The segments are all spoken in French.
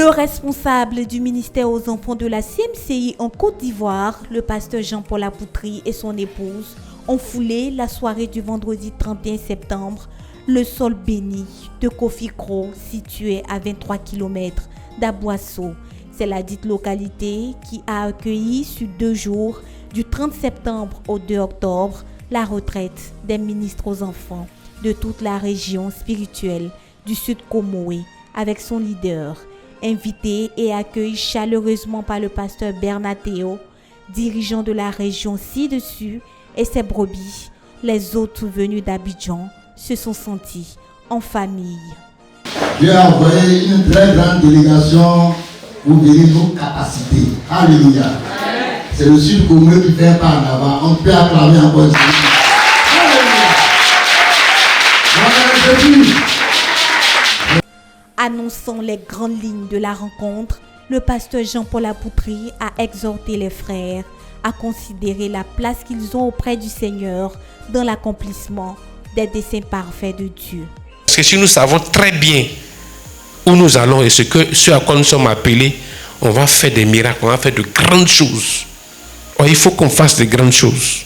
Le responsable du ministère aux enfants de la CMCI en Côte d'Ivoire, le pasteur Jean-Paul Apoutri et son épouse, ont foulé la soirée du vendredi 31 septembre, le sol béni de Kofi Kro, situé à 23 km d'Aboisseau. C'est la dite localité qui a accueilli sur 2 jours, du 30 septembre au 2 octobre, la retraite des ministres aux enfants de toute la région spirituelle du Sud Comoé, avec son leader, invité et accueilli chaleureusement par le pasteur Bernard Théo, dirigeant de la région ci-dessus, et ses brebis. Les autres venus d'Abidjan se sont sentis en famille. Dieu a envoyé une très grande délégation pour venir nos capacités. Alléluia. C'est le Sud Comoé qui fait pas en avant. On peut acclamer encore ici. Alléluia. Annonçant les grandes lignes de la rencontre, le pasteur Jean-Paul Apoutri a exhorté les frères à considérer la place qu'ils ont auprès du Seigneur dans l'accomplissement des desseins parfaits de Dieu. Parce que si nous savons très bien où nous allons et ce à quoi nous sommes appelés, on va faire des miracles, on va faire de grandes choses. Or, il faut qu'on fasse de grandes choses.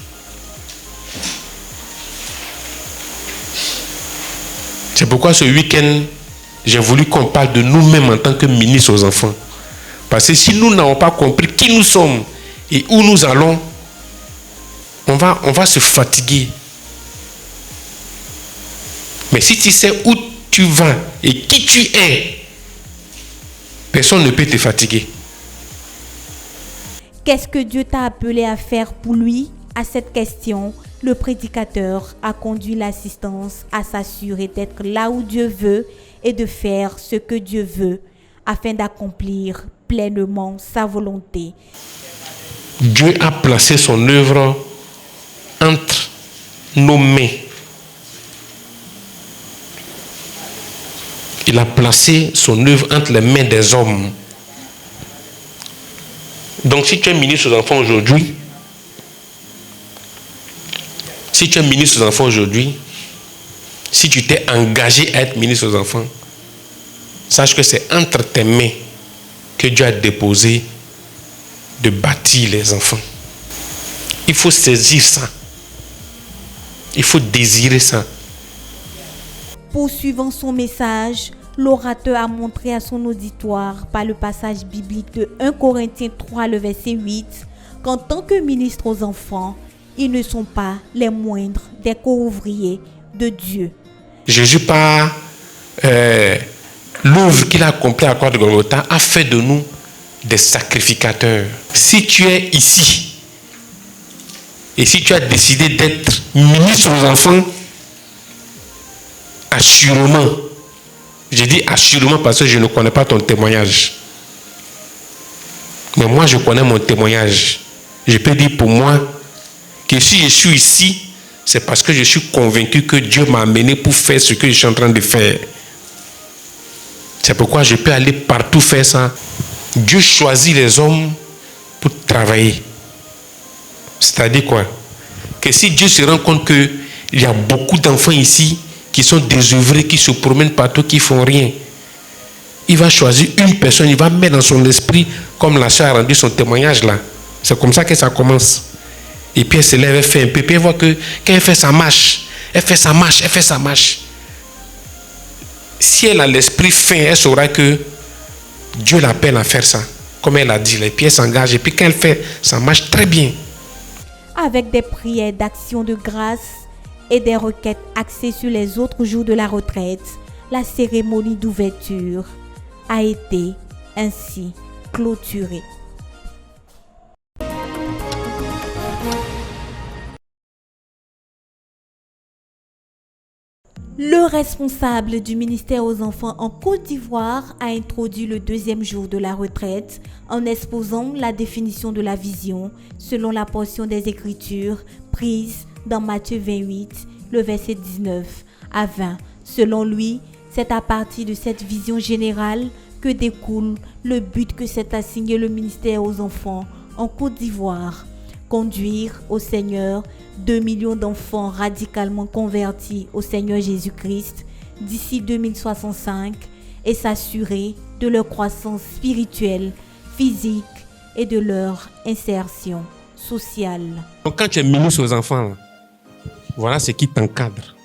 C'est pourquoi ce week-end, j'ai voulu qu'on parle de nous-mêmes en tant que ministres aux enfants. Parce que si nous n'avons pas compris qui nous sommes et où nous allons, on va se fatiguer. Mais si tu sais où tu vas et qui tu es, personne ne peut te fatiguer. Qu'est-ce que Dieu t'a appelé à faire pour lui? À cette question, le prédicateur a conduit l'assistance à s'assurer d'être là où Dieu veut et de faire ce que Dieu veut afin d'accomplir pleinement sa volonté. Dieu a placé son œuvre entre nos mains. Il a placé son œuvre entre les mains des hommes. Donc si tu es ministre aux enfants aujourd'hui, si tu t'es engagé à être ministre aux enfants, sache que c'est entre tes mains que Dieu a déposé de bâtir les enfants. Il faut saisir ça. Il faut désirer ça. Poursuivant son message, l'orateur a montré à son auditoire par le passage biblique de 1 Corinthiens 3, le verset 8, qu'en tant que ministre aux enfants, ils ne sont pas les moindres des co-ouvriers de Dieu. Jésus, par l'œuvre qu'il a accomplie à la croix de Golgotha, a fait de nous des sacrificateurs. Si tu es ici et si tu as décidé d'être ministre aux enfants, assurément, je dis assurément parce que je ne connais pas ton témoignage. Mais moi, je connais mon témoignage. Je peux dire pour moi que si je suis ici, c'est parce que je suis convaincu que Dieu m'a amené pour faire ce que je suis en train de faire. C'est pourquoi je peux aller partout faire ça. Dieu choisit les hommes pour travailler. C'est-à-dire quoi? Que si Dieu se rend compte qu'il y a beaucoup d'enfants ici qui sont désœuvrés, qui se promènent partout, qui ne font rien, il va choisir une personne, il va mettre dans son esprit, comme la soeur a rendu son témoignage là. C'est comme ça que ça commence. Et puis elle se lève, elle fait un peu, puis elle voit que quand elle fait sa marche, elle fait sa marche. Si elle a l'esprit fin, elle saura que Dieu l'appelle à faire ça. Comme elle a dit, et puis elle s'engage, et puis quand elle fait, ça marche très bien. Avec des prières d'action de grâce et des requêtes axées sur les autres jours de la retraite, la cérémonie d'ouverture a été ainsi clôturée. Le responsable du ministère aux enfants en Côte d'Ivoire a introduit le 2e jour de la retraite en exposant la définition de la vision selon la portion des Écritures prise dans Matthieu 28, le verset 19 à 20. Selon lui, c'est à partir de cette vision générale que découle le but que s'est assigné le ministère aux enfants en Côte d'Ivoire. Conduire au Seigneur 2 millions d'enfants radicalement convertis au Seigneur Jésus-Christ d'ici 2065 et s'assurer de leur croissance spirituelle, physique et de leur insertion sociale. Donc quand tu es ministre aux enfants, là, voilà ce qui t'encadre.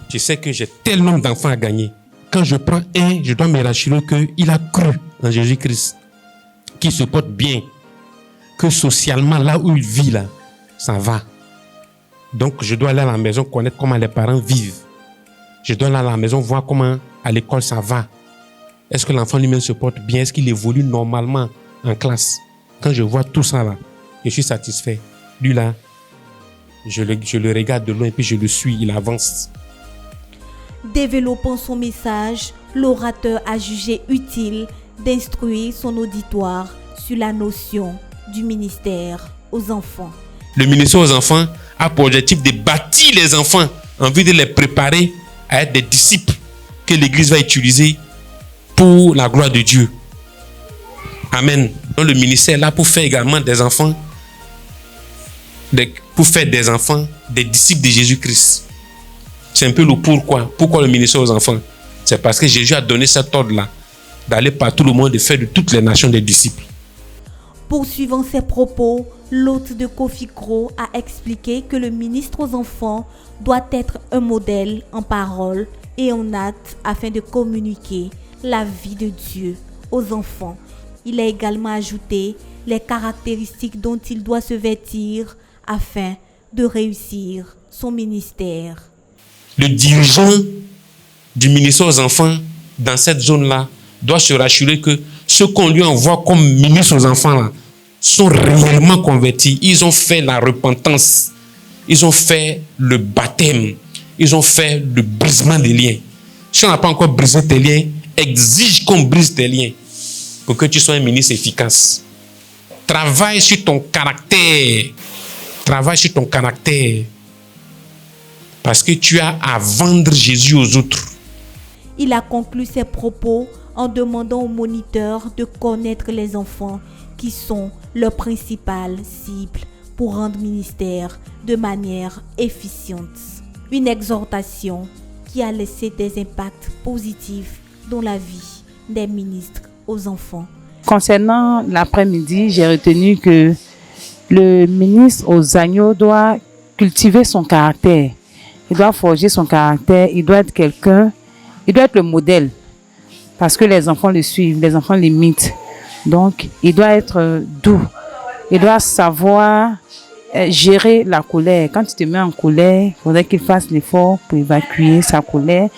Tu sais que j'ai tel nombre d'enfants à gagner. Quand je prends un, je dois me rassurer qu'il a cru en Jésus-Christ, qu'il se porte bien, que socialement, là où il vit, là, ça va. Donc, je dois aller à la maison connaître comment les parents vivent. Je dois aller à la maison voir comment à l'école ça va. Est-ce que l'enfant lui-même se porte bien? Est-ce qu'il évolue normalement en classe? Quand je vois tout ça, là, je suis satisfait. Lui, là, je le regarde de loin et puis je le suis, il avance. Développant son message, l'orateur a jugé utile d'instruire son auditoire sur la notion du ministère aux enfants. Le ministère aux enfants a pour objectif de bâtir les enfants en vue de les préparer à être des disciples que l'Église va utiliser pour la gloire de Dieu. Amen. Donc le ministère est là pour faire également des enfants, pour faire des enfants des disciples de Jésus-Christ. C'est un peu le pourquoi. Pourquoi le ministère aux enfants? C'est parce que Jésus a donné cet ordre-là d'aller par tout le monde et faire de toutes les nations des disciples. Poursuivant ses propos, l'hôte de Kofi Kro a expliqué que le ministre aux enfants doit être un modèle en parole et en acte afin de communiquer la vie de Dieu aux enfants. Il a également ajouté les caractéristiques dont il doit se vêtir afin de réussir son ministère. Le dirigeant du ministère aux enfants dans cette zone-là doit se rassurer que ceux qu'on lui envoie comme ministre aux enfants là, sont réellement convertis. Ils ont fait la repentance. Ils ont fait le baptême. Ils ont fait le brisement des liens. Si on n'a pas encore brisé tes liens, exige qu'on brise tes liens pour que tu sois un ministre efficace. Travaille sur ton caractère. Travaille sur ton caractère. Parce que tu as à vendre Jésus aux autres. Il a conclu ses propos en demandant aux moniteurs de connaître les enfants qui sont leur principale cible pour rendre ministère de manière efficiente. Une exhortation qui a laissé des impacts positifs dans la vie des ministres aux enfants. Concernant l'après-midi, j'ai retenu que le ministre aux agneaux doit cultiver son caractère. Il doit forger son caractère, il doit être quelqu'un, il doit être le modèle. Parce que les enfants le suivent, les enfants l'imitent. Donc, il doit être doux. Il doit savoir gérer la colère. Quand tu te mets en colère, il faudrait qu'il fasse l'effort pour évacuer sa colère.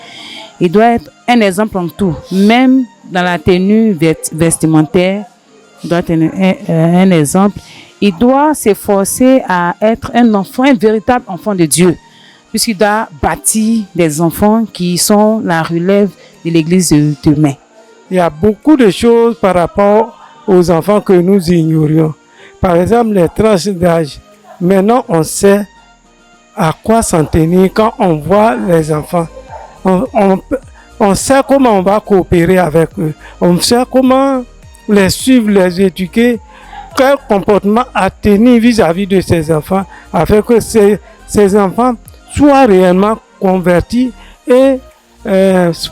Il doit être un exemple en tout. Même dans la tenue vestimentaire, il doit être un exemple. Il doit s'efforcer à être un enfant, un véritable enfant de Dieu. Puisqu'il doit bâtir des enfants qui sont la relève de l'église de demain. Il y a beaucoup de choses par rapport aux enfants que nous ignorions. Par exemple, les tranches d'âge. Maintenant, on sait à quoi s'en tenir quand on voit les enfants. On sait comment on va coopérer avec eux. On sait comment les suivre, les éduquer. Quel comportement à tenir vis-à-vis de ces enfants afin que ces enfants soient réellement convertis et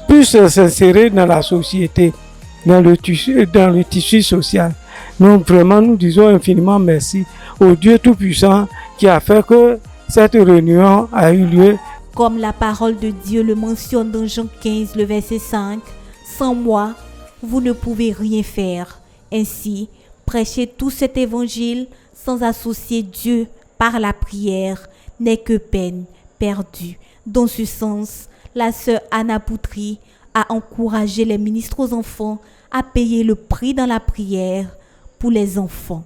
puissent s'insérer dans la société, dans le tissu social. Donc vraiment, nous disons infiniment merci au Dieu Tout-Puissant qui a fait que cette réunion a eu lieu. Comme la parole de Dieu le mentionne dans Jean 15, le verset 5, « Sans moi, vous ne pouvez rien faire. » Ainsi, prêcher tout cet évangile sans associer Dieu par la prière n'est que peine perdue. Dans ce sens, la sœur Anna Poutry a encouragé les ministres aux enfants à payer le prix dans la prière pour les enfants.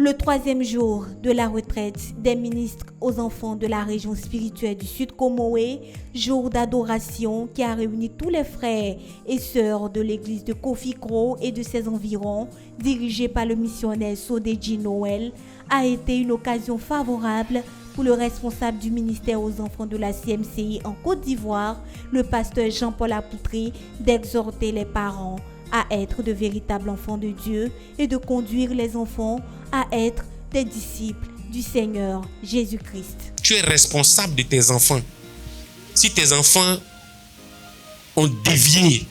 Le 3e jour de la retraite des ministres aux enfants de la région spirituelle du Sud Comoé, jour d'adoration qui a réuni tous les frères et sœurs de l'église de Kofi Kro et de ses environs, dirigé par le missionnaire Sodeji Noël, a été une occasion favorable pour le responsable du ministère aux enfants de la CMCI en Côte d'Ivoire, le pasteur Jean-Paul Apoutry, d'exhorter les parents à être de véritables enfants de Dieu et de conduire les enfants à être des disciples du Seigneur Jésus-Christ. Tu es responsable de tes enfants. Si tes enfants ont dévié,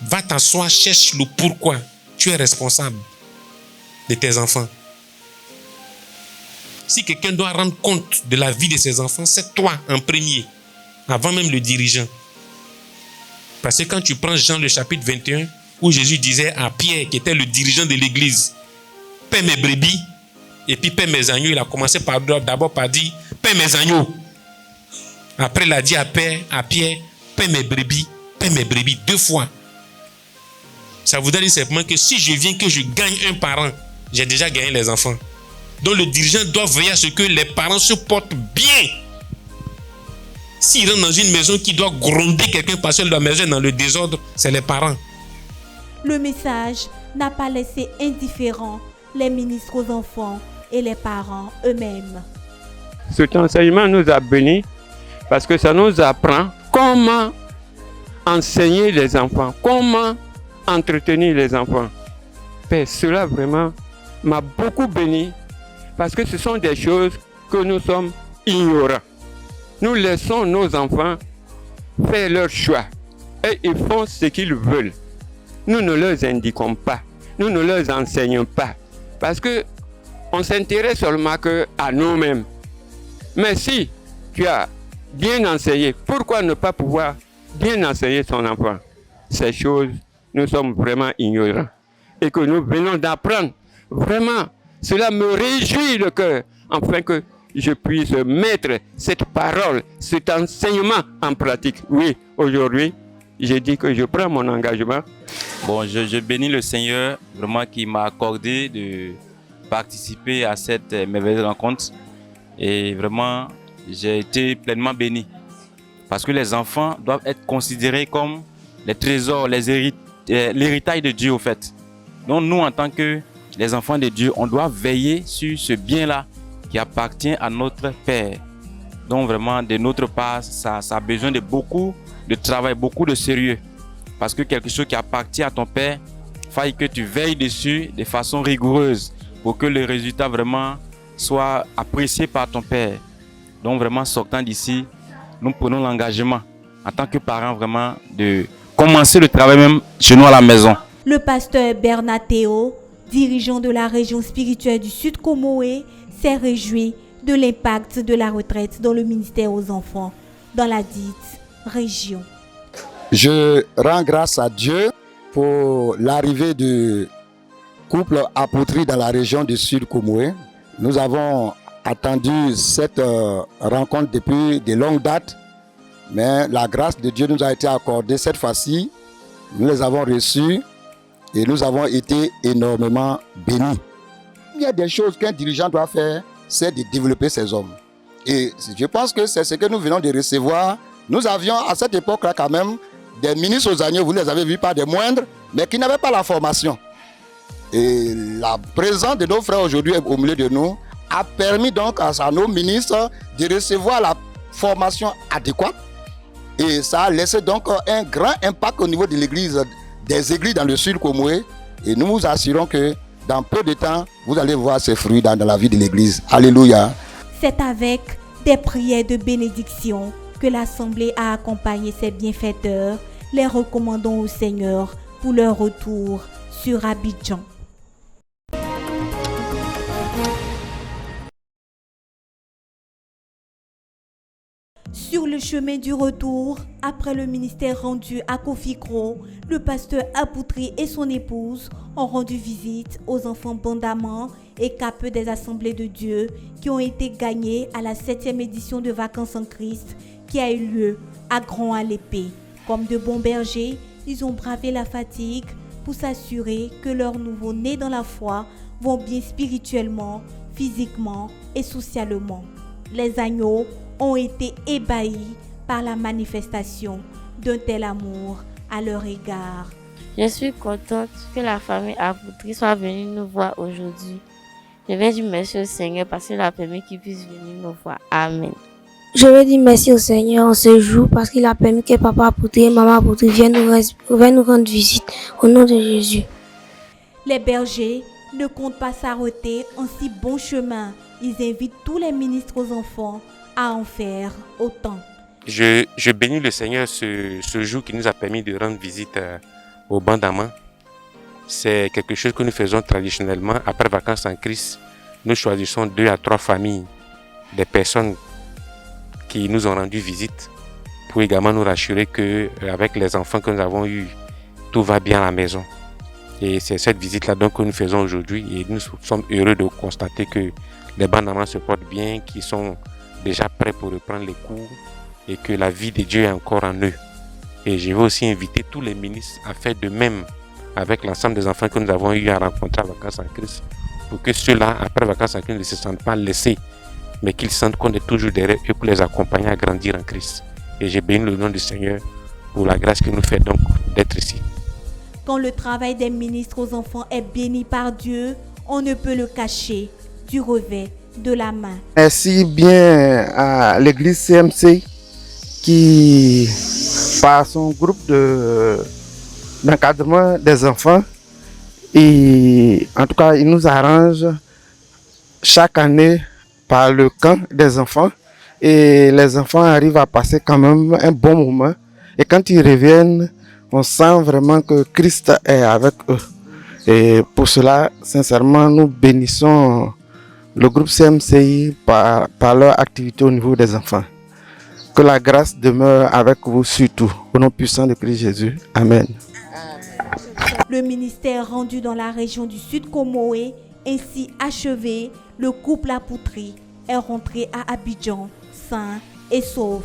va t'asseoir, cherche le pourquoi. Tu es responsable de tes enfants. Si quelqu'un doit rendre compte de la vie de ses enfants, c'est toi en premier, avant même le dirigeant. Parce que quand tu prends Jean le chapitre 21, où Jésus disait à Pierre, qui était le dirigeant de l'église, « Paie mes brebis », et puis « Paie mes agneaux », il a commencé d'abord par dire « Paie mes agneaux ». Après, il a dit à Pierre, « Paie mes brebis », deux fois. Ça voudrait dire simplement que si je viens que je gagne un parent, j'ai déjà gagné les enfants. Donc le dirigeant doit veiller à ce que les parents se portent bien. S'il rentre dans une maison qui doit gronder quelqu'un parce que la maison est dans le désordre, c'est les parents. Le message n'a pas laissé indifférents les ministres aux enfants et les parents eux-mêmes. Cet enseignement nous a bénis parce que ça nous apprend comment enseigner les enfants, comment entretenir les enfants. Et cela vraiment m'a beaucoup béni parce que ce sont des choses que nous sommes ignorants. Nous laissons nos enfants faire leur choix et ils font ce qu'ils veulent. Nous ne leur indiquons pas, nous ne leur enseignons pas parce que on s'intéresse seulement à nous-mêmes. Mais si tu as bien enseigné, pourquoi ne pas pouvoir bien enseigner son enfant? Ces choses, nous sommes vraiment ignorants et que nous venons d'apprendre. Vraiment, cela me réjouit le cœur, afin que je puisse mettre cette parole, cet enseignement en pratique. Oui, aujourd'hui, j'ai dit que je prends mon engagement. Bon, je bénis le Seigneur vraiment qui m'a accordé de participer à cette merveilleuse rencontre. Et vraiment, j'ai été pleinement béni. Parce que les enfants doivent être considérés comme les trésors, l'héritage de Dieu au fait. Donc nous, en tant que les enfants de Dieu, on doit veiller sur ce bien-là qui appartient à notre Père. Donc vraiment, de notre part, ça a besoin de beaucoup de travail, beaucoup de sérieux. Parce que quelque chose qui appartient à ton Père, il faille que tu veilles dessus de façon rigoureuse pour que le résultat vraiment soit apprécié par ton Père. Donc vraiment, sortant d'ici, nous prenons l'engagement en tant que parents vraiment de commencer le travail même chez nous à la maison. Le pasteur Bernard Théo, dirigeant de la région spirituelle du Sud Comoé, s'est réjoui de l'impact de la retraite dans le ministère aux enfants dans la dite région. Je rends grâce à Dieu pour l'arrivée du couple Apoutri dans la région du Sud Comoé. Nous avons attendu cette rencontre depuis de longues dates, mais la grâce de Dieu nous a été accordée cette fois-ci. Nous les avons reçus et nous avons été énormément bénis. Il y a des choses qu'un dirigeant doit faire, c'est de développer ses hommes. Et je pense que c'est ce que nous venons de recevoir. Nous avions à cette époque-là quand même des ministres aux agneaux, vous les avez vus, pas des moindres, mais qui n'avaient pas la formation. Et la présence de nos frères aujourd'hui au milieu de nous a permis donc à nos ministres de recevoir la formation adéquate. Et ça a laissé donc un grand impact au niveau de l'église, des églises dans le Sud Comoé. Et nous vous assurons que dans peu de temps, vous allez voir ces fruits dans la vie de l'église. Alléluia. C'est avec des prières de bénédiction que l'Assemblée a accompagné ses bienfaiteurs, les recommandant au Seigneur pour leur retour sur Abidjan. Sur le chemin du retour, après le ministère rendu à Kofikro, le pasteur Apoutri et son épouse ont rendu visite aux enfants bandamans et capeux des Assemblées de Dieu qui ont été gagnés à la 7e édition de Vacances en Christ qui a eu lieu à Grand-à-l'Épée. Comme de bons bergers, ils ont bravé la fatigue pour s'assurer que leurs nouveaux-nés dans la foi vont bien spirituellement, physiquement et socialement. Les agneaux ont été ébahis par la manifestation d'un tel amour à leur égard. Je suis contente que la famille Apoutri soit venue nous voir aujourd'hui. Je vais dire merci au Seigneur parce qu'il a permis qu'ils puissent venir nous voir. Amen. Je veux dire merci au Seigneur en ce jour parce qu'il a permis que papa Apoutri et maman Apoutri viennent nous rendre visite au nom de Jésus. Les bergers ne comptent pas s'arrêter en si bon chemin Ils invitent tous les ministres aux enfants à en faire autant. Je bénis le Seigneur ce jour qui nous a permis de rendre visite au Bandama. C'est quelque chose que nous faisons traditionnellement. Après vacances en Christ, nous choisissons 2 à 3 familles, des personnes qui nous ont rendu visite pour également nous rassurer qu'avec les enfants que nous avons eus, tout va bien à la maison. Et c'est cette visite-là donc que nous faisons aujourd'hui et nous sommes heureux de constater que les Bandamans se portent bien, qu'ils sont déjà prêts pour reprendre les cours et que la vie de Dieu est encore en eux. Et je veux aussi inviter tous les ministres à faire de même avec l'ensemble des enfants que nous avons eu à rencontrer à Vacances en Christ, pour que ceux-là, après Vacances en Christ, ne se sentent pas laissés, mais qu'ils sentent qu'on est toujours derrière eux pour les accompagner à grandir en Christ. Et j'ai béni le nom du Seigneur pour la grâce qu'il nous fait donc d'être ici. Quand le travail des ministres aux enfants est béni par Dieu, on ne peut le cacher du revers de la main. Merci bien à l'église CMC qui, par son groupe d'encadrement des enfants, et en tout cas, il nous arrange chaque année par le camp des enfants et les enfants arrivent à passer quand même un bon moment. Et quand ils reviennent, on sent vraiment que Christ est avec eux. Et pour cela, sincèrement, nous bénissons le groupe CMCI par leur activité au niveau des enfants. Que la grâce demeure avec vous surtout. Au nom puissant de Christ Jésus. Amen. Le ministère rendu dans la région du Sud Comoé, ainsi achevé, le couple Apoutri est rentré à Abidjan, sain et sauf.